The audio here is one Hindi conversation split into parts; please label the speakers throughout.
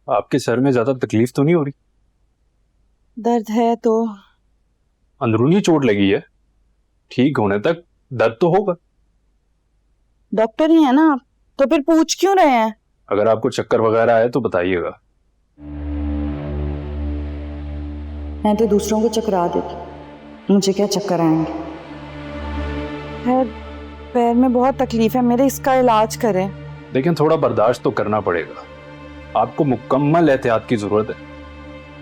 Speaker 1: आपके सर में ज्यादा तकलीफ तो नहीं हो रही?
Speaker 2: दर्द है तो
Speaker 1: अंदरूनी चोट लगी है, ठीक होने तक दर्द तो होगा।
Speaker 2: डॉक्टर ही है ना आप, तो फिर पूछ क्यों रहे हैं?
Speaker 1: अगर आपको चक्कर वगैरह आए तो बताइएगा।
Speaker 2: मैं तो दूसरों को चकरा देती, मुझे क्या चक्कर आएंगे। खैर, पैर में बहुत तकलीफ है मेरे, इसका इलाज करें।
Speaker 1: लेकिन थोड़ा बर्दाश्त तो करना पड़ेगा। आपको मुकम्मल एहतियात की जरूरत है।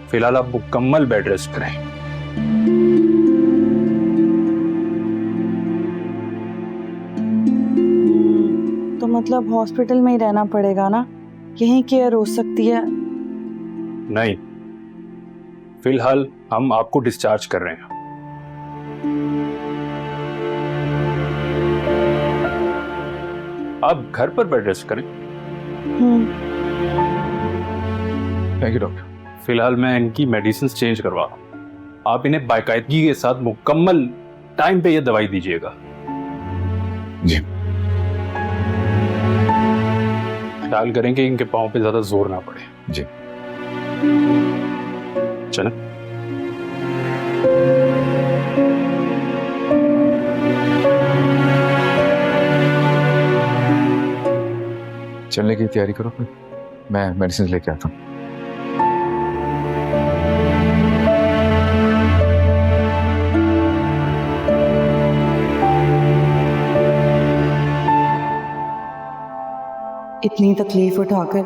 Speaker 1: फिलहाल आप मुकम्मल बेड रेस्ट करें।
Speaker 2: तो मतलब हॉस्पिटल में ही रहना पड़ेगा ना? यहीं केयर हो सकती है?
Speaker 1: नहीं, फिलहाल हम आपको डिस्चार्ज कर रहे हैं। आप घर पर बेड रेस्ट करें। Thank you doctor. फिलहाल मैं इनकी मेडिसिन चेंज करवा रहा हूं। आप इन्हें बाकायदगी के साथ मुकम्मल टाइम पे ये दवाई दीजिएगा।
Speaker 3: जी।
Speaker 1: ख्याल करें कि इनके पाँव पे ज्यादा जोर ना पड़े।
Speaker 3: जी।
Speaker 1: चलें।
Speaker 3: चलने की तैयारी करो, मैं मेडिसिन लेके आता हूँ।
Speaker 2: इतनी तकलीफ उठाकर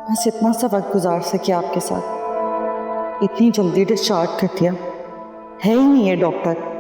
Speaker 2: बस इतना सा वक्त गुजार सके आपके साथ, इतनी जल्दी डिस्चार्ज कर दिया। है ही नहीं ये डॉक्टर।